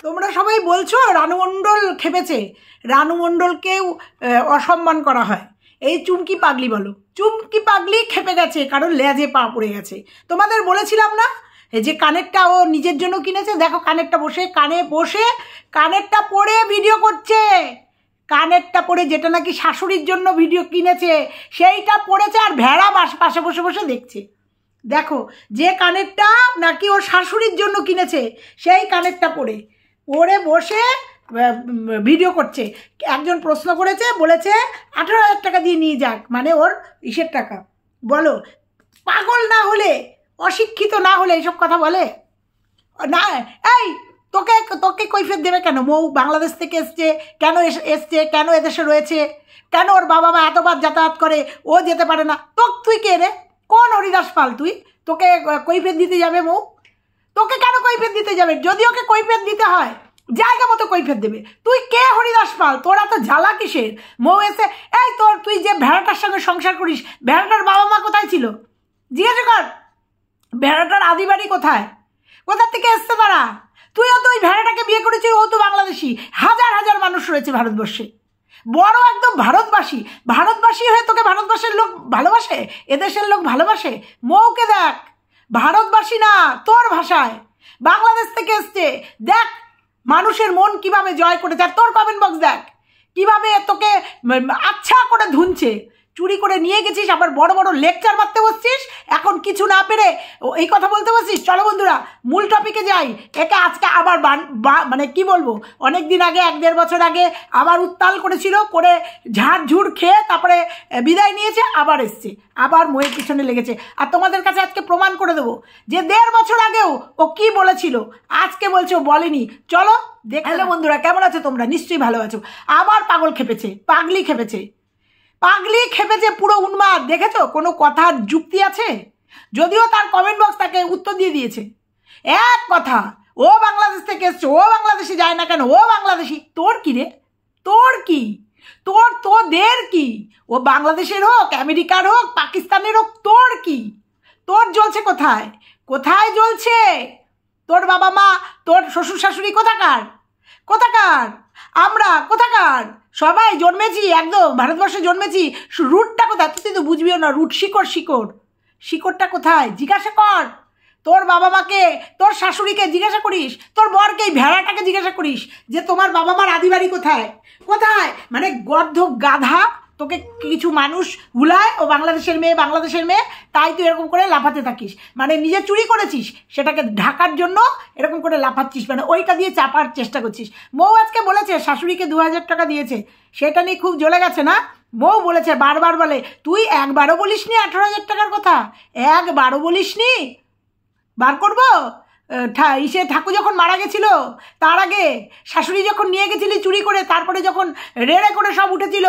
তোমরা সবাই বলছো রানু মণ্ডল খেপেছে, রানু মণ্ডলকেও অসম্মান করা হয়। এই চুমকি পাগলি বলো, চুমকি পাগলি খেপে গেছে কারণ লেজে পা পড়ে গেছে। তোমাদের বলেছিলাম না যে কানেরটা ও নিজের জন্য কিনেছে। দেখো কানেরটা বসে কানেরটা পরে ভিডিও করছে, কানেরটা পরে, যেটা নাকি শাশুড়ির জন্য ভিডিও কিনেছে সেইটা পড়েছে, আর ভেড়া পাশে বসে বসে দেখছে। দেখো যে কানেরটা নাকি ওর শাশুড়ির জন্য কিনেছে সেই কানেরটা পরে বসে ভিডিও করছে। একজন প্রশ্ন করেছে, বলেছে 18,000 টাকা দিয়ে নিয়ে যাক, মানে ওর ইসের টাকা। বলো, পাগল না হলে, অশিক্ষিত না হলে এইসব কথা বলে না? এই তোকে কৈফিয়ত দেবে কেন? মৌ বাংলাদেশ থেকে এসছে কেন, এসছে কেন, এদেশে রয়েছে কেন, ওর বাবা মা এতবার যাতায়াত করে, ও যেতে পারে না? তুই কে রে? কোন হরিদাস পাল তুই? তোকে কৈফিয়ত দিতে যাবে মৌ? তোকে কেন কৈফিয়ত দিতে যাবে? যদি ওকে কৈফিয়ত দিতে হয় জায়গা মতো কৈফিয়ত দেবে। তুই কে হরিদাস পাল? তোরা তো জ্বালা কিসের? মৌ এসে, এই তুই যে ভেড়াটার সঙ্গে সংসার করিস, ভেড়াটার বাবা মা কোথায় ছিল জিজ্ঞাসা কর। ভেড়াটার আদি বাড়ি কোথায়? কোথা থেকে এসছে তারা? তুইও তো ওই ভেড়াটাকে বিয়ে করেছিস, ও তো বাংলাদেশি। হাজার হাজার মানুষ রয়েছে ভারতবর্ষে, বড় একদম ভারতবাসী হয়ে তোকে ভারতবর্ষের লোক ভালোবাসে, এদেশের লোক ভালোবাসে। মৌকে দেখ, ভারতবাসী না, তোর ভাষায় বাংলাদেশ থেকে এসছে। দেখ মানুষের মন কিভাবে জয় করেছে, আর তোর কমেন্ট বক্স দেখ কিভাবে তোকে আচ্ছা করে ধুনছে। চুরি করে নিয়ে গেছিস, আবার বড় বড় লেকচার মারতে বসছিস, এখন কিছু না পেরে এই কথা বলতে বসছিস। চলো বন্ধুরা মূল টপিকে যাই। একে আজকে আবার মানে কি বলবো, অনেক দিন আগে 1-1.5 বছর আগে আবার উত্তাল করেছিল, করে ঝাড়ঝুড় খেয়ে তারপরে বিদায় নিয়েছে, আবার এসছে, আবার ময়ের পিছনে লেগেছে। আর তোমাদের কাছে আজকে প্রমাণ করে দেবো যে 1.5 বছর আগেও ও কি বলেছিল, আজকে বলছে ও বলেনি। চলো দেখ। হ্যালো বন্ধুরা, কেমন আছো তোমরা? নিশ্চয়ই ভালো আছো। আবার পাগলি খেপেছে, পুরো উন্মাদ। দেখেছো কোনো কথার যুক্তি আছে? যদিও তার কমেন্ট বক্স তাকে উত্তর দিয়ে দিয়েছে এক কথা, ও বাংলাদেশ থেকে এসছে, ও বাংলাদেশে যায় না কেন, ও বাংলাদেশি। তোর কি রে? তোর কি? তোদের কি? ও বাংলাদেশের হোক, আমেরিকার হোক, পাকিস্তানের হোক, তোর কি? তোর জ্বলছে কোথায় জ্বলছে? তোর বাবা মা, তোর শ্বশুর শাশুড়ি কোথাকার? আমরা কোথাকার? সবাই জন্মেছি, একদম ভারতবর্ষে জন্মেছি। রুটটা কোথায়? তুই তো বুঝবিও না রুট। শিকড়টা কোথায় জিজ্ঞাসা কর। তোর বাবা মাকে, তোর শাশুড়িকে জিজ্ঞাসা করিস, তোর বরকে, ভেড়াটাকে জিজ্ঞাসা করিস যে তোমার বাবা মার আদি বাড়ি কোথায়? মানে গর্ধ গাধা। তোকে কিছু মানুষ ভুলায় ও বাংলাদেশের মেয়ে, তাই তুই এরকম করে লাফাতে থাকিস। মানে নিজে চুরি করেছিস, সেটাকে ঢাকার জন্য এরকম করে লাফাচ্ছিস, মানে ওইটা দিয়ে চাপার চেষ্টা করছিস। মৌ আজকে বলেছে শাশুড়িকে 2,000 টাকা দিয়েছে, সেটা নিয়ে খুব জ্বলে গেছে না? মৌ বলেছে, বারবার বলে, তুই একবারও বলিসনি 18,000 টাকার কথা, একবারও বলিসনি। বার করবো ঠাকুর যখন মারা গেছিল তার আগে, শাশুড়ি যখন নিয়ে গেছিলি চুরি করে, তারপরে যখন রেড়ে করে সব উঠেছিল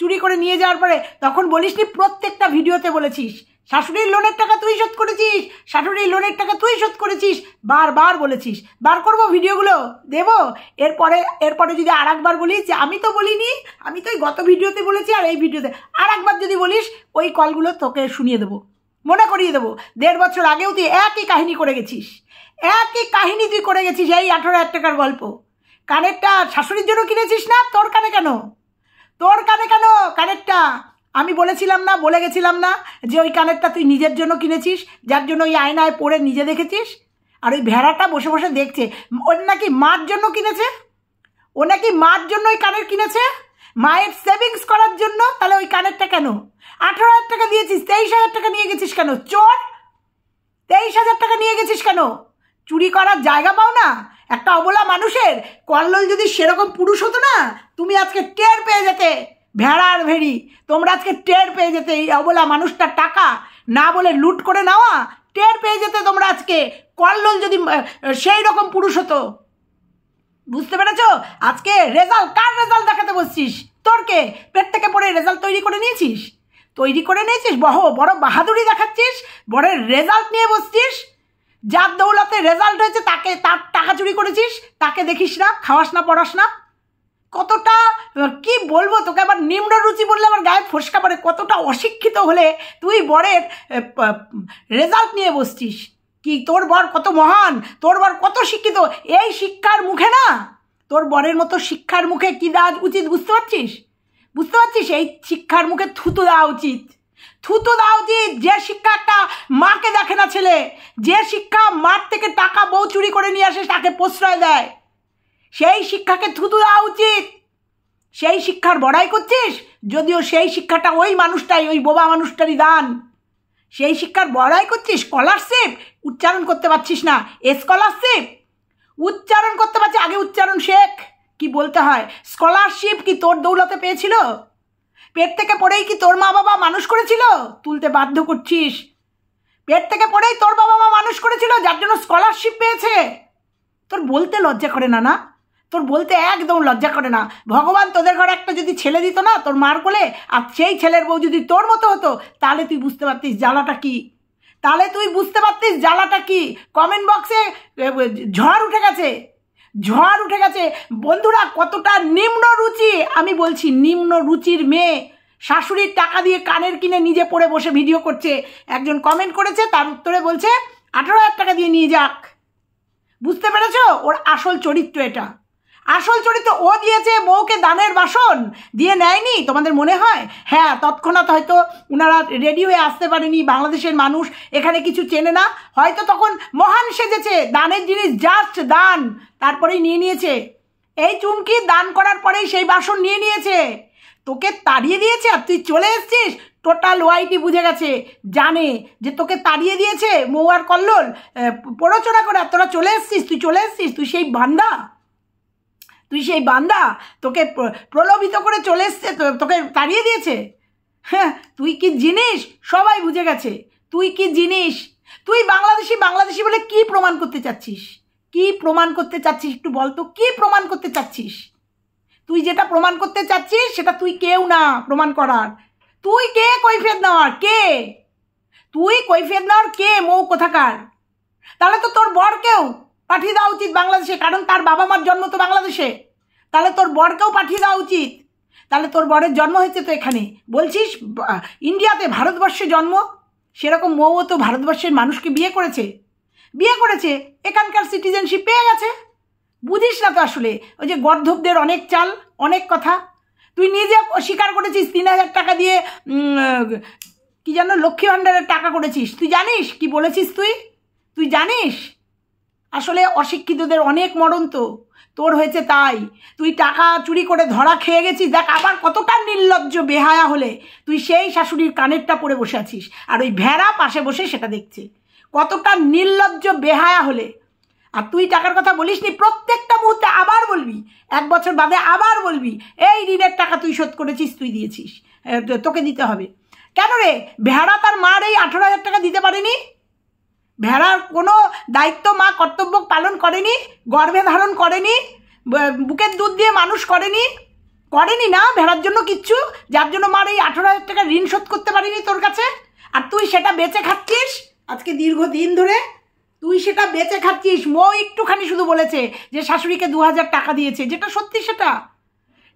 চুরি করে নিয়ে যাওয়ার পরে, তখন বলিসনি? প্রত্যেকটা ভিডিওতে বলেছিস শাশুড়ির লোনের টাকা তুই শোধ করেছিস, বারবার বলেছিস। বার করবো ভিডিওগুলো, দেবো। এরপরে যদি আর একবার বলিস যে আমি তো বলিনি, আমি তো গত ভিডিওতে বলেছি, আর এই ভিডিওতে আর একবার যদি বলিস, ওই কলগুলো তোকে শুনিয়ে দেবো, মনে করিয়ে দেবো। 1.5 বছর আগেও তুই একই কাহিনী করে গেছিস, এই 18,000 টাকার গল্প। কানেরটা শাশুড়ির জন্য কিনেছিস না? তোর কানে কেন কানেরটা? আমি বলে গেছিলাম না যে ওই কানেরটা তুই নিজের জন্য কিনেছিস, যার জন্য ওই আয়নায় পড়ে নিজে দেখেছিস? আর ওই ভেড়াটা বসে বসে দেখছে, ওর নাকি মার জন্য কিনেছে, ওই কানের কিনেছে, মায়ের সেভিংস করার জন্য। তাহলে ওই কানেরটা কেন? 18,000 টাকা দিয়েছিস, 23,000 টাকা নিয়ে গেছিস কেন? চোর, 23,000 টাকা নিয়ে গেছিস কেন? চুরি করার জায়গা পাও না? একটা অবলা মানুষের কল্লোল যদি সেরকম পুরুষ হতো না, তুমি আজকে টের পেয়ে যেতে। ভেড়ার ভেড়ি, তোমরা আজকে টের পেয়ে যেতে। এই অবলা মানুষটার টাকা না বলে লুট করে নেওয়া, টের পেয়ে যেতে তোমরা আজকে। কল্লোল যদি সেই রকম পুরুষ হতো, বুঝতে পেরেছো? আজকে কার রেজাল্ট দেখাতে বসছিস? তোরকে পেট থেকে পড়ে রেজাল্ট তৈরি করে নিয়েছিস, বড় বাহাদুরি দেখাচ্ছিস, বড় রেজাল্ট নিয়ে বসছিস। যার দৌলতে রেজাল্ট হয়েছে তার টাকা চুরি করেছিস, তাকে দেখিস না, খাওয়াস না, পড়াস না। কতটা কি বলবো তোকে, আবার নিম্ন রুচি বললে আমার গায়ে ফসকা পড়ে। কতটা অশিক্ষিত হলে তুই বরের রেজাল্ট নিয়ে বসছিস। কি তোর বর কত মহান, তোর বর কত শিক্ষিত, এই শিক্ষার মুখে না তোর বরের মতো শিক্ষার মুখে কী দেওয়া উচিত বুঝতে পারছিস? বুঝতে পারছিস? এই শিক্ষার মুখে থুতু দেওয়া উচিত, থুতু দেওয়া উচিত। যে শিক্ষা একটা মাকে দেখে না ছেলে, যে শিক্ষা মার থেকে টাকা বউ চুরি করে নিয়ে আসে তাকে প্রশ্রয় দেয়, সেই শিক্ষাকে থুতু দেওয়া উচিত। সেই শিক্ষার বড়াই করছিস, যদিও সেই শিক্ষাটা ওই মানুষটাই, ওই বোবা মানুষটারই দান। সেই শিক্ষার বড়াই করছিস। স্কলারশিপ উচ্চারণ করতে পারছিস না, স্কলারশিপ উচ্চারণ করতে পারছিস, আগে উচ্চারণ শেখ কি বলতে হয়। স্কলারশিপ কি তোর দৌলতে পেয়েছিল? পেট থেকে পড়েই কি তোর মা বাবা মানুষ করেছিল? তুলতে বাধ্য করছিস। পেট থেকে পড়েই তোর বাবা মা মানুষ করেছিল, যার জন্য স্কলারশিপ পেয়েছে। তোর বলতে লজ্জা করে না? না, তোর বলতে একদম লজ্জা করে না। ভগবান তোদের ঘরে একটা যদি ছেলে দিত না তোর মার কোলে, আর সেই ছেলের বউ যদি তোর মতো হতো, তাহলে তুই বুঝতে পারতিস জ্বালাটা কি, তাহলে তুই বুঝতে পারতিস জ্বালাটা কি। কমেন্ট বক্সে ঝড় উঠে গেছে, ঝড় উঠে গেছে। বন্ধুরা কতটা নিম্ন রুচি, আমি বলছি নিম্ন রুচির মেয়ে, শাশুড়ির টাকা দিয়ে কানের কিনে নিজে পড়ে বসে ভিডিও করছে। একজন কমেন্ট করেছে, তার উত্তরে বলছে 18,000 টাকা দিয়ে নিয়ে যাক। বুঝতে পেরেছ? ওর আসল চরিত্র এটা, আসল চরিত্র। ও দিয়েছে বউকে দানের বাসন, দিয়ে নেয়নি তোমাদের মনে হয়? হ্যাঁ, তৎক্ষণাৎ হয়তো ওনারা রেডি হয়ে আসতে পারেনি, বাংলাদেশের মানুষ এখানে কিছু চেনে না, হয়তো তখন মহান সেজেছে, দানের জিনিস জাস্ট দান, তারপরেই নিয়ে নিয়েছে। এই চুমকি দান করার পরেই সেই বাসন নিয়ে নিয়েছে, তোকে তাড়িয়ে দিয়েছে, আর তুই চলে এসছিস। টোটাল ওয়াইটি বুঝে গেছে, জানে যে তোকে তাড়িয়ে দিয়েছে মৌ আর কল্লোল প্ররোচনা করে, তোরা চলে এসছিস, তুই চলে এসছিস, তুই সেই বান্দা, তুই সেই বান্দা, তোকে প্রলোভিত করে চলে এসছে, তোকে তাড়িয়ে দিয়েছে। হ্যাঁ, তুই কি জিনিস সবাই বুঝে গেছে, তুই কি জিনিস। তুই বাংলাদেশি, বাংলাদেশি বলে কি প্রমাণ করতে চাচ্ছিস? কি প্রমাণ করতে চাচ্ছিস একটু বল তো, কি প্রমাণ করতে চাচ্ছিস? তুই যেটা প্রমাণ করতে চাচ্ছিস সেটা তুই কেউ না প্রমাণ করার। তুই কে কৈফিয়ত নেওয়ার? কে তুই কৈফিয়ত নেওয়ার? কে মৌ কোথাকার? তাহলে তো তোর বরকেও পাঠিয়ে দেওয়া উচিত বাংলাদেশে, কারণ তার বাবা মার জন্ম তো বাংলাদেশে। তাহলে তোর বরকেও পাঠিয়ে দেওয়া উচিত। তাহলে তোর বরের জন্ম হয়েছে তো এখানে, বলছিস ইন্ডিয়াতে, ভারতবর্ষে জন্ম। সেরকম মৌও তো ভারতবর্ষের মানুষকে বিয়ে করেছে, এখানকার সিটিজেনশিপ পেয়ে গেছে। বুঝিস না তো আসলে, ওই যে গর্ধবদের অনেক চাল, অনেক কথা। তুই নিজে স্বীকার করেছিস 3,000 টাকা দিয়ে কি যেন লক্ষ্মী ভাণ্ডারের টাকা করেছিস। তুই জানিস কি বলেছিস? তুই জানিস আসলে অশিক্ষিতদের অনেক মরণ তো তোর হয়েছে, তাই তুই টাকা চুরি করে ধরা খেয়ে গেছিস। দেখ আবার কতটা নির্লজ্জ বেহায়া হলে তুই সেই শাশুড়ির কানেরটা পরে বসে আছিস, আর ওই ভেড়া পাশে বসে সেটা দেখছে। কতটা নির্লজ্জ বেহায়া হলে। আর তুই টাকার কথা বলিসনি, প্রত্যেকটা মুহূর্তে আবার বলবি, 1 বছর বাদে আবার বলবি এই ঋণের টাকা তুই শোধ করেছিস, তুই দিয়েছিস, তোকে দিতে হবে। কেন রে? ভেড়া তার মার এই 18,000 টাকা দিতে পারেনি? ভেড়ার কোনো দায়িত্ব মা কর্তব্য পালন করেনি, গর্ভে ধারণ করেনি, বুকের দুধ দিয়ে মানুষ করেনি না ভেড়ার জন্য কিচ্ছু, যার জন্য মার এই 18,000 টাকা ঋণ শোধ করতে পারিনি তোর কাছে। আর তুই সেটা বেঁচে খাচ্ছিস আজকে দীর্ঘদিন ধরে, তুই সেটা বেঁচে খাচ্ছিস। মৌ একটুখানি শুধু বলেছে যে শাশুড়িকে 2,000 টাকা দিয়েছে, যেটা সত্যি, সেটা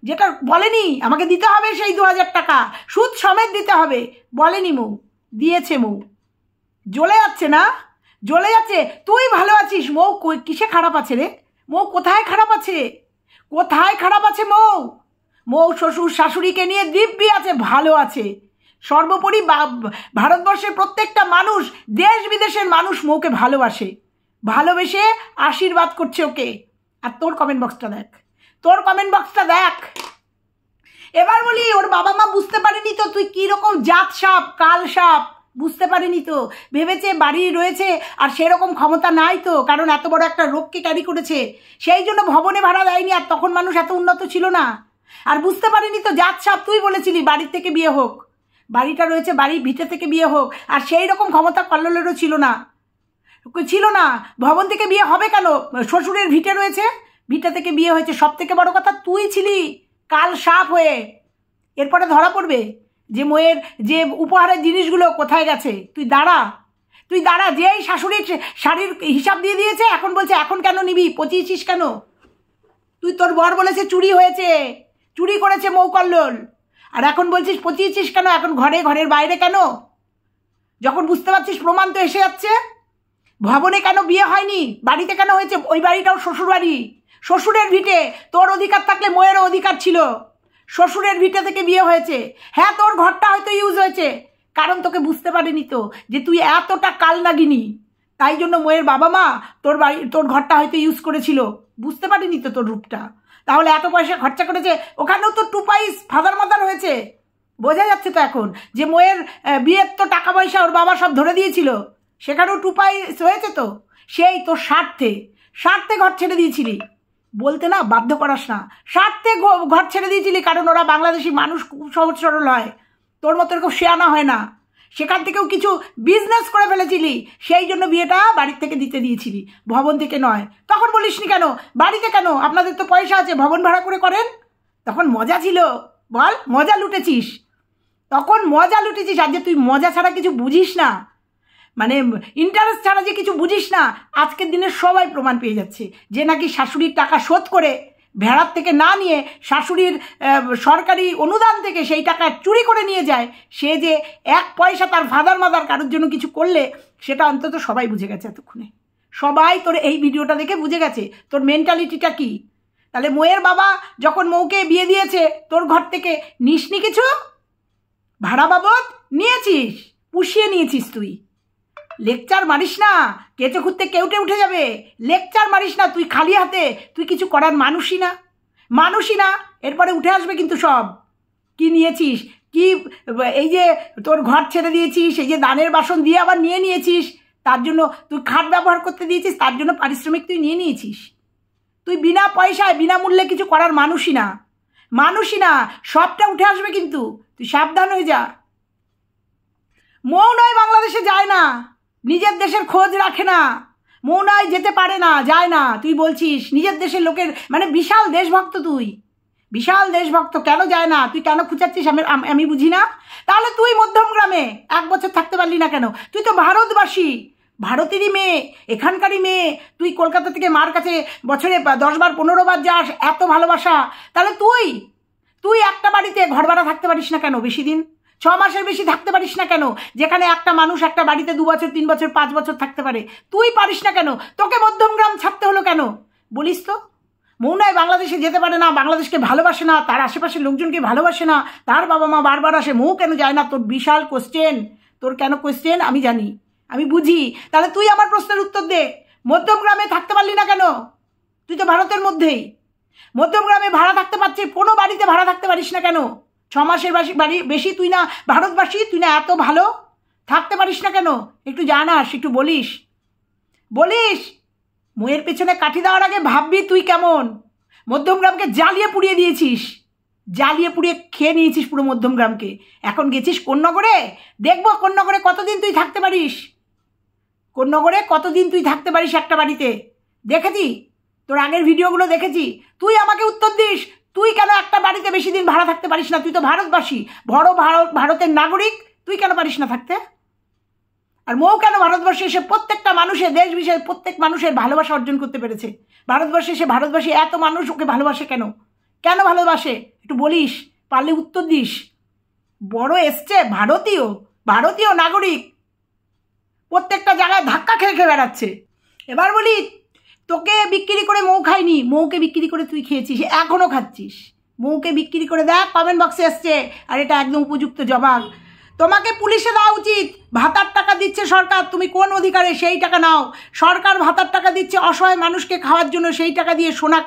যেটা বলেনি আমাকে দিতে হবে সেই 2,000 টাকা সুদ সমেত দিতে হবে, বলেনি মৌ, দিয়েছে মৌ। জ্বলে যাচ্ছে না? জ্বলে যাচ্ছে। তুই ভালো আছিস, মৌ কিসে খারাপ আছে রে? মৌ কোথায় খারাপ আছে? কোথায় খারাপ আছে মৌ? মৌ শ্বশুর শাশুড়িকে নিয়ে দিব্যি আছে, ভালো আছে। সর্বোপরি ভারতবর্ষের প্রত্যেকটা মানুষ, দেশ বিদেশের মানুষ মৌকে ভালোবেসে আশীর্বাদ করছে ওকে। আর তোর কমেন্ট বক্সটা দেখ, তোর কমেন্ট বক্সটা দেখ। এবার বলি, ওর বাবা মা বুঝতে পারেনি তো তুই কীরকম জাত সাপ, কাল সাপ, বুঝতে পারেনি তো। ভেবেছে বাড়ি রয়েছে, আর সেরকম ক্ষমতা নাই তো, কারণ এত বড় একটা রোগকে ক্যারি করেছে, সেই জন্য ভবনে ভাড়া দেয়নি। আর তখন মানুষ এত উন্নত ছিল না, আর বুঝতে পারেনি তো জাত সাপ। তুই বলেছিলি বাড়ির থেকে বিয়ে হোক, বাড়িটা রয়েছে বাড়ির ভিটে থেকে বিয়ে হোক, আর সেই রকম ক্ষমতা কল্লোলেরও ছিল না। ভবন থেকে বিয়ে হবে কেন? শ্বশুরের ভিটে রয়েছে, ভিটে থেকে বিয়ে হয়েছে। সব থেকে বড় কথা, তুই ছিলি কাল সাপ হয়ে। এরপরে ধরা পড়বে যে ময়ের যে উপহারের জিনিসগুলো কোথায় গেছে। তুই দাঁড়া, যেই শাশুড়ির শাড়ির হিসাব দিয়ে দিয়েছে, এখন বলছে এখন কেন নিবি, পচিয়েছিস কেন? তোর বর বলেছে চুরি হয়েছে, চুরি করেছে মৌ কল্লোল, আর এখন বলছিস পচিয়েছিস কেন? এখন ঘরের বাইরে কেন? যখন বুঝতে পারছিস প্রমাণ তো এসে যাচ্ছে, ভবনে কেন বিয়ে হয়নি, বাড়িতে কেন হয়েছে? ওই বাড়িটাও শ্বশুর বাড়ি, শ্বশুরের ভিটে। তোর অধিকার থাকলে মোয়েরও অধিকার ছিল, শ্বশুরের ভিটে থেকে বিয়ে হয়েছে। হ্যাঁ, তোর ঘরটা হয়তো ইউজ হয়েছে, কারণ তোকে বুঝতে পারেনি তো যে তুই এতটা কাল নাগিনি, তাই জন্য মোয়ের বাবা মা তোর ঘরটা হয়তো ইউজ করেছিল, বুঝতে পারেনি তো তোর রূপটা। তাহলে এত পয়সা খরচা করেছে, ওখানেও তো 2 পাইস ফাদার মাদার হয়েছে। বোঝা যাচ্ছে তো এখন যে মোয়ের বিয়ের তো টাকা পয়সা ওর বাবা সব ধরে দিয়েছিল, সেখানেও 2 পাইস হয়েছে। তো সেই তোর স্বার্থে ঘর ছেড়ে দিয়েছিলি, বলতে না বাধ্য করাস না, স্বার্থে ঘর ছেড়ে দিয়েছিলি, কারণ ওরা বাংলাদেশি মানুষ খুব সহজ সরল হয়, তোর মতো এরকম শেয়ানা হয় না। সেখান থেকেও কিছু বিজনেস করে ফেলেছিলি, সেই জন্য বিয়েটা বাড়ির থেকে দিতে দিয়েছিলি, ভবন থেকে নয়। তখন বলিসনি কেন বাড়িতে? কেন? আপনাদের তো পয়সা আছে, ভবন ভাড়া করে করেন। তখন মজা ছিল, বল, মজা লুটেছিস, তখন মজা লুটেছিস। আর যে তুই মজা ছাড়া কিছু বুঝিস না, মানে ইন্টারেস্ট ছাড়া যে কিছু বুঝিস না, আজকের দিনে সবাই প্রমাণ পেয়ে যাচ্ছে যে নাকি শাশুড়ির টাকা শোধ করে ভেড়ার থেকে না নিয়ে শাশুড়ির সরকারি অনুদান থেকে সেই টাকা চুরি করে নিয়ে যায়, সে যে 1 পয়সা তার ফাদার মাদার কারোর জন্য কিছু করলে, সেটা অন্তত সবাই বুঝে গেছে এতক্ষণে। সবাই তোর এই ভিডিওটা দেখে বুঝে গেছে তোর মেন্টালিটিটা কি। তাহলে মোয়ের বাবা যখন মৌকে বিয়ে দিয়েছে, তোর ঘর থেকে নিসনি কিছু, ভাড়া বাবদ নিয়েছিস, পুষিয়ে নিয়েছিস তুই। লেকচার মারিস না, কেঁচো খুঁড়তে কেউটে উঠে যাবে। লেকচার মারিস না, তুই খালি হাতে, তুই কিছু করার মানুষই না। এরপরে উঠে আসবে কিন্তু সব, কি নিয়েছিস, কি এই যে তোর ঘর ছেড়ে দিয়েছিস, এই যে দানের বাসন দিয়ে আবার নিয়ে নিয়েছিস, তার জন্য তুই খাট ব্যবহার করতে দিয়েছিস, তার জন্য পারিশ্রমিক তুই নিয়ে নিয়েছিস। তুই বিনা পয়সায় বিনামূল্যে কিছু করার মানুষই না, সবটা উঠে আসবে কিন্তু, তুই সাবধান হয়ে যা। মৌ নয় বাংলাদেশে যায় না, নিজের দেশের খোঁজ রাখে না, মৌ নয় যেতে পারে না, যায় না। তুই বলছিস নিজের দেশের লোকের, মানে বিশাল দেশভক্ত, তুই বিশাল দেশভক্ত, কেন যায় না? তুই কেন খুঁচাচ্ছিস আমি বুঝি না। তাহলে তুই মধ্যমগ্রামে 1 বছর থাকতে পারলি না কেন? তুই তো ভারতবাসী, ভারতেরই মেয়ে, এখানকারই মেয়ে। তুই কলকাতা থেকে মার কাছে বছরে 10 বার 15 বার যাস, এত ভালোবাসা। তাহলে তুই একটা বাড়িতে ঘর ভাড়া থাকতে পারিস না কেন বেশি দিন? 6 মাসের বেশি থাকতে পারিস না কেন? যেখানে একটা মানুষ একটা বাড়িতে 2 বছর 3 বছর 5 বছর থাকতে পারে, তুই পারিস না কেন? তোকে মধ্যমগ্রাম ছাড়তে হলো কেন বলিস তো? মৌ নয় বাংলাদেশে যেতে পারে না, বাংলাদেশকে ভালোবাসে না, তার আশেপাশের লোকজনকে ভালোবাসে না, তার বাবা মা বারবার আসে, মৌ কেন যায় না? তোর বিশাল কোশ্চেন, তোর কেন কোশ্চেন আমি জানি, আমি বুঝি। তাহলে তুই আমার প্রশ্নের উত্তর দে, মধ্যমগ্রামে থাকতে পারলি না কেন? তুই তো ভারতের মধ্যেই, মধ্যমগ্রামে ভাড়া থাকতে পারছিস, কোনো বাড়িতে ভাড়া থাকতে পারিস না কেন? 6 মাসের বেশি তুই না ভারতবাসী, তুই না এত ভালো, থাকতে পারিস না কেন? একটু জানাস, একটু বলিস। মইয়ের পেছনে কাঠি দেওয়ার আগে ভাববি তুই কেমন। মধ্যমগ্রামকে জ্বালিয়ে পুড়িয়ে দিয়েছিস, জ্বালিয়ে পুড়িয়ে খেয়ে নিয়েছিস পুরো মধ্যমগ্রামকে। এখন গেছিস কোন্নগরে, দেখবো কোন্নগরে কতদিন তুই থাকতে পারিস, কোন্নগরে কতদিন তুই থাকতে পারিস একটা বাড়িতে। দেখেছি তোর আগের ভিডিওগুলো দেখেছি, তুই আমাকে উত্তর দিস, তুই কেন একটা বাড়িতে বেশি দিন ভাড়া থাকতে পারিস না? তুই তো ভারতবাসী, ভারতের নাগরিক, তুই কেন পারিস না থাকতে? আর মৌ কেন ভারতবর্ষে এসে প্রত্যেকটা মানুষের, দেশ বিশেষ প্রত্যেক মানুষের ভালোবাসা অর্জন করতে পেরেছে? ভারতবর্ষে এসে ভারতবাসী এত মানুষ ওকে ভালোবাসে কেন? কেন ভালোবাসে একটু বলিস, পারলে উত্তর দিস। বড় এসছে, ভারতীয় নাগরিক, প্রত্যেকটা জায়গায় ধাক্কা খেয়ে বেড়াচ্ছে। এবার বলি, তোকে বিক্রি করে মৌ খায়নি, মৌকে বিক্রি করে তুই খেয়েছিস, এখনও খাচ্ছিস। মৌকে বিক্রি করে দেখ, কমেন্ট বক্সে এসছে, আর এটা একদম উপযুক্ত জবাব। তোমাকে পুলিশে দেওয়া উচিত, ভাতার টাকা দিচ্ছে সরকার, তুমি কোন অধিকারে সেই টাকা নাও? সরকার ভাতার টাকা দিচ্ছে অসহায় মানুষকে খাওয়ার জন্য, সেই টাকা দিয়ে সোনা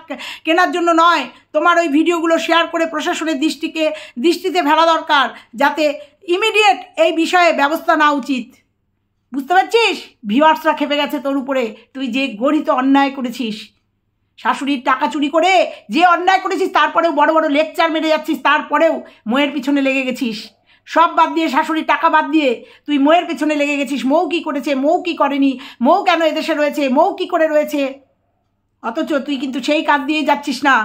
কেনার জন্য নয়। তোমার ওই ভিডিওগুলো শেয়ার করে প্রশাসনের দৃষ্টিতে ফেলা দরকার, যাতে ইমিডিয়েট এই বিষয়ে ব্যবস্থা নেওয়া উচিত। বুঝতে পারছিস? ভিউয়ার্সরা খেপে গেছে তোর উপরে, তুই যে গরিত অন্যায় করেছিস, শাশুড়ির টাকা চুরি করে যে অন্যায় করেছিস, তারপরেও বড় বড় লেকচার মেরে যাচ্ছিস, তারপরেও ময়ের পিছনে লেগে গেছিস। সব বাদ দিয়ে, শাশুড়ির টাকা বাদ দিয়ে তুই ময়ের পেছনে লেগে গেছিস। মৌ কী করেছে, মৌ কী করেনি, মৌ কেন এদেশে রয়েছে, মৌ কী করে রয়েছে, অথচ তুই কিন্তু সেই কাজ দিয়ে যাচ্ছিস না।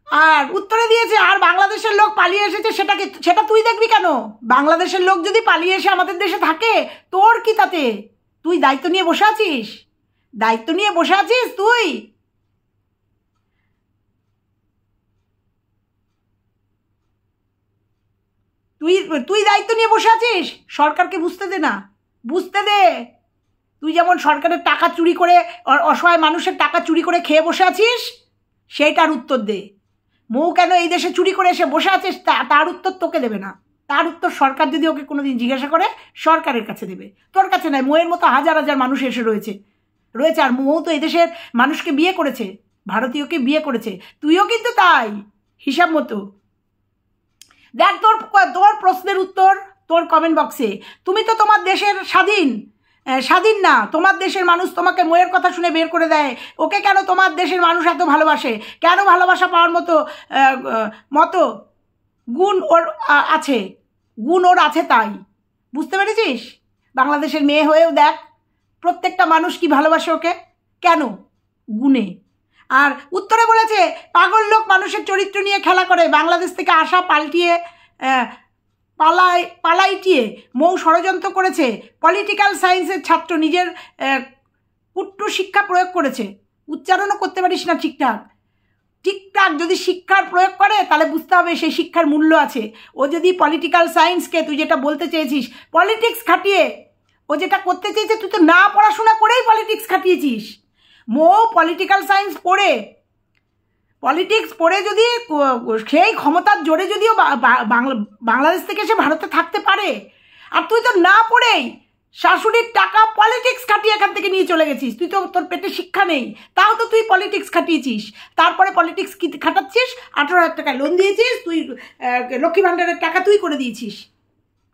আর উত্তরে দিয়েছে, আর বাংলাদেশের লোক পালিয়ে এসেছে, সেটা তুই দেখবি কেন? বাংলাদেশের লোক যদি পালিয়ে এসে আমাদের দেশে থাকে, তোর কি তাতে? তুই দায়িত্ব নিয়ে বসে আছিস, তুই দায়িত্ব নিয়ে বসে আছিস। সরকারকে বুঝতে দে না, বুঝতে দে। তুই যেমন সরকারের টাকা চুরি করে অসহায় মানুষের টাকা চুরি করে খেয়ে বসে আছিস, সেইটার উত্তর দে। মৌ কেন এই দেশে চুরি করে এসে বসে আছিস তার উত্তর তোকে দেবে না, তার উত্তর সরকার যদি ওকে কোনোদিন জিজ্ঞাসা করে সরকারের কাছে দেবে, তোর কাছে নয়। মৌয়ের মতো হাজার হাজার মানুষ এসে রয়েছে। আর মৌ তো এই দেশের মানুষকে বিয়ে করেছে, ভারতীয়কে বিয়ে করেছে, তুইও কিন্তু তাই হিসাব মতো। দেখ তোর প্রশ্নের উত্তর তোর কমেন্ট বক্সে। তুমি তো তোমার দেশের স্বাধীন না, তোমার দেশের মানুষ তোমাকে ময়ের কথা শুনে বের করে দেয়। ওকে কেন তোমার দেশের মানুষ এত ভালোবাসে? কেন ভালোবাসা পাওয়ার মতো গুণ ওর আছে, তাই বুঝতে পেরেছিস? বাংলাদেশের মেয়ে হয়েও দেখ প্রত্যেকটা মানুষ কি ভালোবাসে ওকে, কেন? গুণে। আর উত্তরে বলেছে পাগল লোক মানুষের চরিত্র নিয়ে খেলা করে, বাংলাদেশ থেকে আসা পালাইটিয়ে মৌ ষড়যন্ত্র করেছে, পলিটিক্যাল সায়েন্সের ছাত্র, নিজের কুট্টু শিক্ষা প্রয়োগ করেছে। উচ্চারণও করতে পারিস না ঠিকঠাক। যদি শিক্ষার প্রয়োগ করে তাহলে বুঝতে হবে সেই শিক্ষার মূল্য আছে। ও যদি পলিটিক্যাল সায়েন্সকে, তুই যেটা বলতে চেয়েছিস পলিটিক্স খাটিয়ে, ও যেটা করতে চেয়েছে, তুই তো না পড়াশোনা করেই পলিটিক্স খাটিয়েছিস। মৌ পলিটিক্যাল সায়েন্স পলিটিক্স পড়ে যদি সেই ক্ষমতার জোরে যদিও বাংলাদেশ থেকে এসে ভারতে থাকতে পারে, আর তুই তো না পড়েই শাশুড়ির টাকা পলিটিক্স খাটিয়ে এখান থেকে নিয়ে চলে গেছিস। তুই তো, তোর পেটে শিক্ষা নেই, তাও তো তুই পলিটিক্স খাটিয়েছিস। তারপরে পলিটিক্স কি খাটাচ্ছিস? 18,000 টাকা লোন দিয়েছিস তুই, লক্ষ্মী ভাণ্ডারের টাকা তুই করে দিয়েছিস।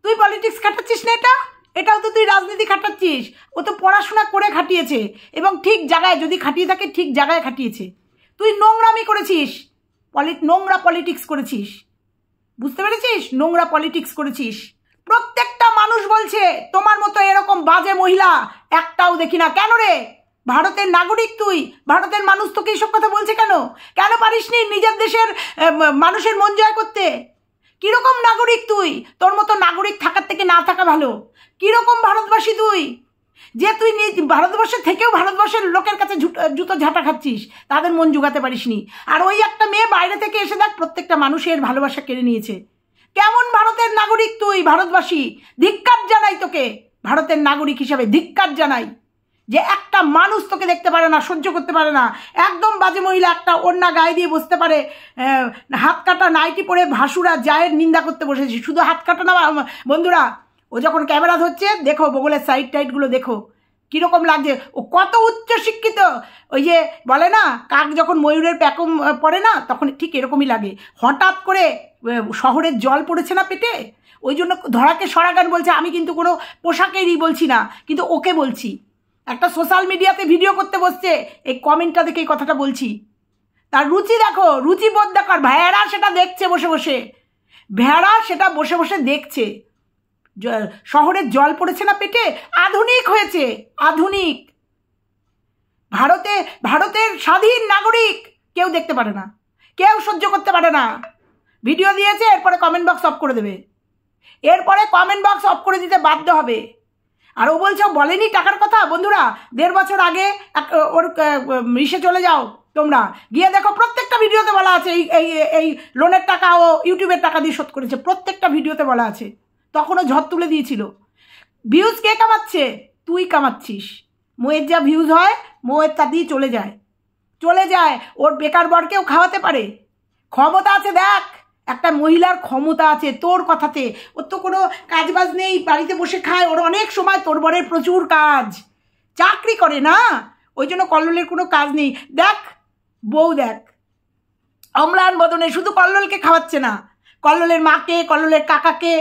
তুই পলিটিক্স খাটাচ্ছিস না, এটাও তো তুই রাজনীতি খাটাচ্ছিস। ও তো পড়াশোনা করে খাটিয়েছে, এবং ঠিক জায়গায় যদি খাটিয়ে থাকে ঠিক জায়গায় খাটিয়েছে। তুই নোংরামি করেছিস, নোংরা পলিটিক্স করেছিস, বুঝতে পেরেছিস? নোংরা পলিটিক্স করেছিস। প্রত্যেকটা মানুষ বলছে তোমার মতো এরকম বাজে মহিলা একটাও দেখি না। কেন রে? ভারতের নাগরিক তুই, ভারতের মানুষ তোকে এইসব কথা বলছে কেন? কেন পারিসনি নিজের দেশের মানুষের মন জয় করতে? কিরকম নাগরিক তুই? তোর মতো নাগরিক থাকার থেকে না থাকা ভালো। কিরকম ভারতবাসী তুই, যে তুই ভারতবর্ষের থেকেও ভারতবর্ষের লোকের কাছে জুতো ঝাঁটা খাচ্ছিস, তাদের মন জোগাতে পারিসনি। আর ওই একটা মেয়ে বাইরে থেকে এসে দেখ প্রত্যেকটা মানুষের ভালোবাসা কেড়ে নিয়েছে। কেমন ভারতের নাগরিক তুই? ভারতবাসী, ধিক্কার জানাই তোকে, ভারতের নাগরিক হিসাবে ধিক্কার জানাই, যে একটা মানুষ তোকে দেখতে পারে না, সহ্য করতে পারে না। একদম বাজে মহিলা একটা ওড়না গায়ে দিয়ে বসতে পারে, হাত কাটা নাইটি পরে ভাসুরা জায়ের নিন্দা করতে বসেছি। শুধু হাত কাটা না বন্ধুরা, ও যখন ক্যামেরা ধরছে দেখো, বগলের সাইড টাইডগুলো দেখো কীরকম লাগছে। ও কত উচ্চ শিক্ষিত। ওই যে বলে না, কাক যখন ময়ূরের প্যাকম পড়ে না, তখন ঠিক এরকমই লাগে। হঠাৎ করে শহরের জল পড়েছে না পেটে, ওই জন্য ধরাকে সরাগান বলছে। আমি কিন্তু কোনো পোশাকেরই বলছি না, কিন্তু ওকে বলছি। একটা সোশ্যাল মিডিয়াতে ভিডিও করতে বসছে, এই কমেন্টটা দেখে এই কথাটা বলছি। তার রুচি দেখো, রুচিবোধ দেখো। ভেড়া সেটা দেখছে বসে বসে, ভেড়া সেটা বসে বসে দেখছে। শহরের জল পড়েছে না পেটে, আধুনিক হয়েছে, আধুনিক। ভারতের স্বাধীন নাগরিক কেউ দেখতে পারে না, কেউ সহ্য করতে পারে না। ভিডিও দিয়েছে, এরপরে কমেন্ট বক্স অফ করে দেবে, এরপরে কমেন্ট বক্স অফ করে দিতে বাধ্য হবে। আর ও বলছে বলেনি টাকার কথা। বন্ধুরা, 1.5 বছর আগে ওর ইসে চলে যাও তোমরা, গিয়ে দেখো প্রত্যেকটা ভিডিওতে বলা আছে এই লোনের টাকা ও ইউটিউবের টাকা দিয়ে শোধ করেছে। প্রত্যেকটা ভিডিওতে বলা আছে। তখনও ঝড় তুলে দিয়েছিল। ভিউজ কে কামাচ্ছে? তুই কামাচ্ছিস। মোয়ের যা ভিউজ হয়, মোয়ের তা দিয়ে চলে যায়। ওর বেকার বরকেও খাওয়াতে পারে, ক্ষমতা আছে। দেখ, একটা মহিলার ক্ষমতা আছে তোর কথাতে। ওর তো কোনো কাজবাজ নেই, বাড়িতে বসে খায়। ওর অনেক সময়, তোর বরের প্রচুর কাজ, চাকরি করে না, ওই জন্য কল্লোলের কোনো কাজ নেই। দেখ বউ, দেখ অম্লান বদনে শুধু কল্লোলকে খাওয়াচ্ছে না, কল্লোলের মাকে, কল্লোলের কাকাকে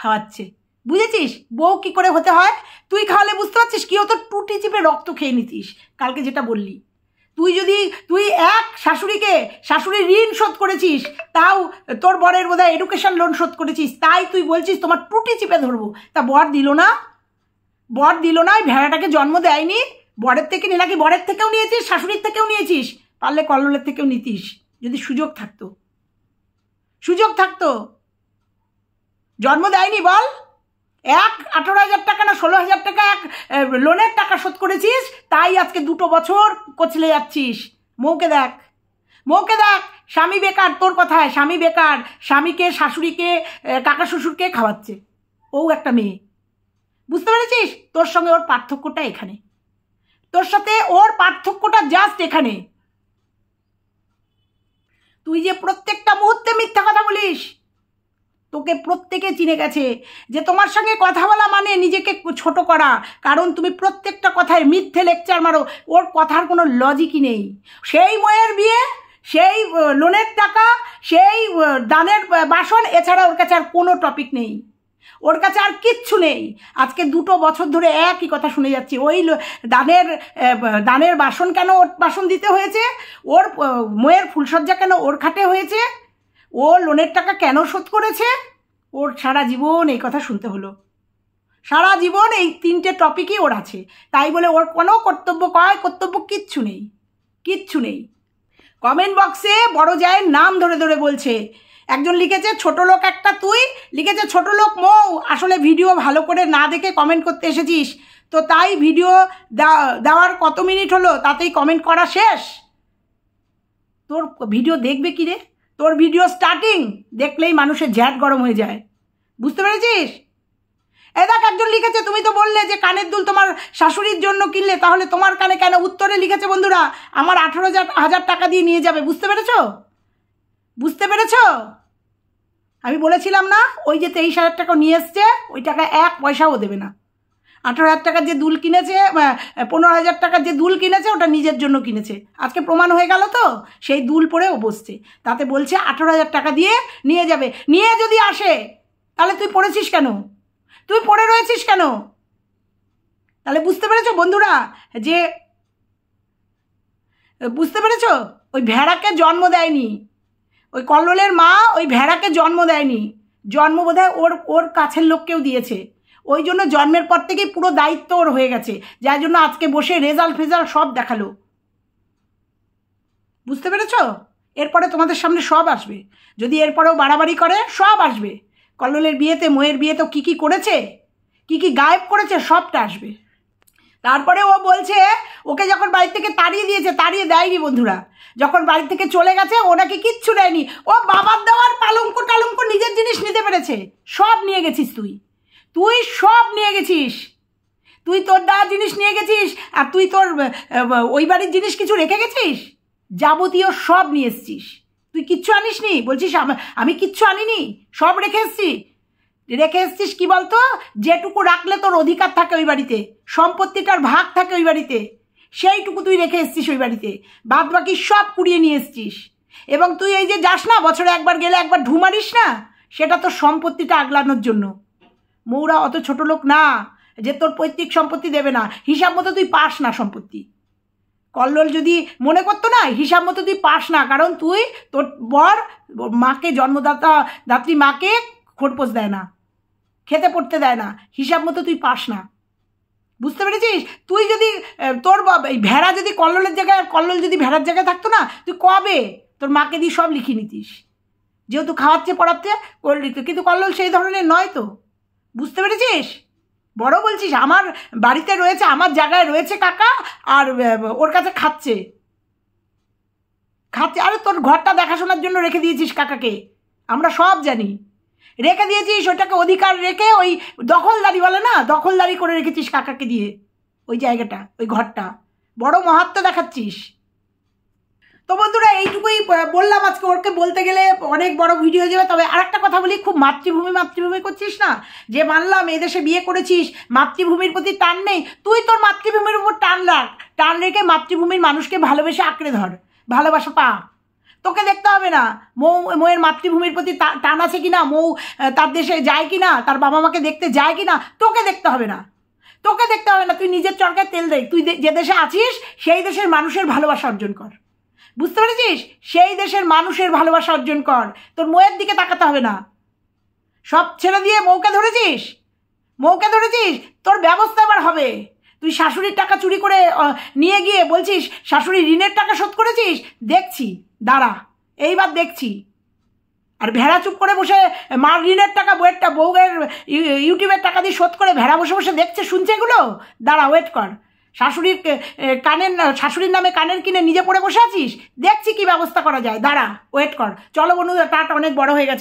খাওয়াচ্ছে। বুঝেছিস বউ কি করে হতে হয়? তুই খাওয়ালে বুঝতে পারছিস কি হতো? টুটি চিপে রক্ত খেয়ে নিতিস। কালকে যেটা বললি, তুই এক শাশুড়ির ঋণ শোধ করেছিস, তাও তোর বরের বোধহয় এডুকেশন লোন শোধ করেছিস, তাই তুই বলছিস তোমার টুটি চিপে ধরবো। তা বর দিল না, ভেড়াটাকে জন্ম দেয়নি। বরের থেকে নাকি বরের থেকেও নিয়েছিস, শাশুড়ির থেকেও নিয়েছিস, পারলে কল্লোলের থেকেও নিতিস যদি সুযোগ থাকতো। জন্ম দেয়নি বল? 18,000 টাকা না 16,000 টাকা এক লোনের টাকা শোধ করেছিস, তাই আজকে 2 বছর কচলে যাচ্ছিস। মৌকে দেখ, স্বামী বেকার। তোর কথায় স্বামী বেকার, স্বামীকে, শাশুড়িকে, কাকা শ্বশুরকে খাওয়াচ্ছে। ও একটা মেয়ে, বুঝতে পেরেছিস? তোর সঙ্গে ওর পার্থক্যটা এখানে। তোর সাথে ওর পার্থক্যটা জাস্ট এখানে, তুই যে প্রত্যেকটা মুহূর্তে মিথ্যা কথা বলিস, তোকে প্রত্যেকে চিনে গেছে যে তোমার সঙ্গে কথা বলা মানে নিজেকে ছোট করা, কারণ তুমি প্রত্যেকটা কথায় মিথ্যে লেকচার মারো, ওর কথার কোনো লজিকই নেই। সেই ময়ের বিয়ে, সেই লোনের টাকা, সেই দানের বাসন, এছাড়া ওর কাছে আর কোনো টপিক নেই, ওর কাছে আর কিচ্ছু নেই। আজকে 2 বছর ধরে একই কথা শুনে যাচ্ছি, ওই দানের বাসন কেন ওর বাসন দিতে হয়েছে, ওর ময়ের ফুলসজ্জা কেন ওর খাটে হয়েছে, ও লোনের টাকা কেন শোধ করেছে, ওর সারা জীবন এই কথা শুনতে হলো। সারা জীবন এই 3টে টপিকই ওর আছে, তাই বলে ওর কোনো কর্তব্য কিচ্ছু নেই, কিচ্ছু নেই। কমেন্ট বক্সে বড় জায়ের নাম ধরে ধরে বলছে, একজন লিখেছে ছোট লোক একটা, তুই লিখেছে ছোট লোক মৌ, আসলে ভিডিও ভালো করে না দেখে কমেন্ট করতে এসেছিস, তো তাই ভিডিও দেওয়ার কত মিনিট হলো তাতেই কমেন্ট করা শেষ। তোর ভিডিও দেখবে কি রে? তোর ভিডিও স্টার্টিং দেখলেই মানুষের ঝ্যাট গরম হয়ে যায়, বুঝতে পেরেছিস? এই দেখ, একজন লিখেছে তুমি তো বললে যে কানের দুল তোমার শাশুড়ির জন্য কিনলে, তাহলে তোমার কানে কেন? উত্তরে লিখেছে বন্ধুরা, আমার 18,000 টাকা দিয়ে নিয়ে যাবে। বুঝতে পেরেছো? বুঝতে পেরেছো? আমি বলেছিলাম না, ওই যে 23,000 টাকা নিয়ে এসছে, ওই টাকা 1 পয়সাও দেবে না। 18,000 টাকার যে দুল কিনেছে, 15,000 টাকার যে দুল কিনেছে, ওটা নিজের জন্য কিনেছে। আজকে প্রমাণ হয়ে গেল তো, সেই দুল পরে ও বসছে, তাতে বলছে 18,000 টাকা দিয়ে নিয়ে যাবে। নিয়ে যদি আসে তাহলে তুই পড়েছিস কেন? তুই পড়ে রয়েছিস কেন? তাহলে বুঝতে পেরেছো বন্ধুরা, যে বুঝতে পেরেছো, ওই ভেড়াকে জন্ম দেয়নি, ওই কল্লোলের মা ওই ভেড়াকে জন্ম দেয়নি, জন্ম বোধহয় ওর কাছের লোককেও দিয়েছে। ওই জন্য জন্মের পর থেকেই পুরো দায়িত্ব ওর হয়ে গেছে, যার জন্য আজকে বসে রেজাল্ট ফেজাল্ট সব দেখালো। বুঝতে পেরেছ? এরপরে তোমাদের সামনে সব আসবে, যদি এরপরেও বাড়াবাড়ি করে সব আসবে। কল্লোলের বিয়েতে, ময়ের বিয়েতে কী কী করেছে, কী কী গায়েব করেছে, সবটা আসবে। তারপরে ও বলছে ওকে যখন বাড়ি থেকে তাড়িয়ে দিয়েছে, তাড়িয়ে দেয়নি বন্ধুরা, যখন বাড়ি থেকে চলে গেছে ওনাকে কিচ্ছু দেয়নি। ও বাবার দেওয়ার পালঙ্ক টালঙ্ক নিজের জিনিস নিতে পেরেছে, সব নিয়ে গেছিস তুই সব নিয়ে গেছিস, তুই তোর দেওয়ার জিনিস নিয়ে গেছিস, আর তুই তোর ওই বাড়ির জিনিস কিছু রেখে গেছিস? যাবতীয় সব নিয়ে এসছিস, তুই কিচ্ছু আনিসনি। বলছিস আমি কিচ্ছু আনিনি, সব রেখে এসছিস কি বলতো, যেটুকু রাখলে তোর অধিকার থাকে ওই বাড়িতে, সম্পত্তিটার ভাগ থাকে ওই বাড়িতে, সেইটুকু তুই রেখে এসছিস ওই বাড়িতে, বাদ বাকি সব কুড়িয়ে নিয়ে এসছিস। এবং তুই এই যে যাস না, বছরে একবার গেলে একবার ঢু মারিস না, সেটা তোর সম্পত্তিটা আগলানোর জন্য। মৌরা অত ছোট লোক না যে তোর পৈতৃক সম্পত্তি দেবে না, হিসাব মতো তুই পাস না সম্পত্তি। কল্লোল যদি মনে করতো না, হিসাব মতো তুই পাস না, কারণ তুই তোর বর মাকে, জন্মদাত্রী মাকে খোরপোশ দেয় না, খেতে পড়তে দেয় না, হিসাব মতো তুই পাস না। বুঝতে পেরেছিস? তুই যদি তোর ভেড়া যদি কল্লোলের জায়গায়, কল্লোল যদি ভেড়ার জায়গায় থাকতো না, তুই কবে তোর মাকে দিয়ে সব লিখিয়ে নিতিস, যেহেতু খাওয়াচ্ছে পড়াচ্ছে করে নিত। কিন্তু কল্লোল সেই ধরনের নয় তো, বুঝতে পেরেছিস? বড় বলছিস আমার বাড়িতে রয়েছে, আমার জায়গায় রয়েছে কাকা, আর ওর কাছে খাচ্ছে। আরে তোর ঘরটা দেখাশোনার জন্য রেখে দিয়েছিস কাকাকে, আমরা সব জানি, রেখে দিয়েছিস ওটাকে অধিকার রেখে, ওই দখলদারি বলে না, দখলদারি করে রেখেছিস কাকাকে দিয়ে ওই জায়গাটা, ওই ঘরটা। বড় মাহাত্ম্য দেখাচ্ছিস। তো বন্ধুরা, এইটুকুই বললাম আজকে। ওরকে বলতে গেলে অনেক বড় ভিডিও হয়ে যাবে। তবে আরেকটা কথা বলি, খুব মাতৃভূমি করছিস না, যে মানলাম এদেশে বিয়ে করেছিস, মাতৃভূমির প্রতি টান নেই, তুই তোর মাতৃভূমির উপর টান রেখে মাতৃভূমির মানুষকে ভালোবেসে আঁকড়ে ধর, ভালোবাসা পা। তোকে দেখতে হবে না মৌয়ের মাতৃভূমির প্রতি টান আছে কিনা, মৌ তার দেশে যায় কিনা, তার বাবা মাকে দেখতে যায় কিনা, তোকে দেখতে হবে না। তুই নিজের চরকায় তেল দে, তুই যে দেশে আছিস সেই দেশের মানুষের ভালোবাসা অর্জন কর। বুঝতে পেরেছিস? সেই দেশের মানুষের ভালোবাসা অর্জন কর, তোর মৌয়ের দিকে তাকাতে হবে না। সব ছেড়ে দিয়ে মৌকে ধরেছিস, তোর ব্যবস্থা এবার হবে। তুই শাশুড়ির টাকা চুরি করে নিয়ে গিয়ে বলছিস শাশুড়ির ঋণের টাকা শোধ করেছিস, দেখছি, দাঁড়া, এইবার দেখছি। আর ভেড়া চুপ করে বসে মার ঋণের টাকা, বউয়ের ইউটিউবের টাকা দিয়ে শোধ করে ভেড়া বসে বসে দেখছে, শুনছে এগুলো, দাঁড়া, ওয়েট কর। শাশুড়ির নামে কানের কিনে নিজে পড়ে বসে আছিস, দেখছি কি ব্যবস্থা করা যায়, দাঁড়া, ওয়েট কর। চলো বন্ধুরা, টাটা, অনেক বড় হয়ে গেছে।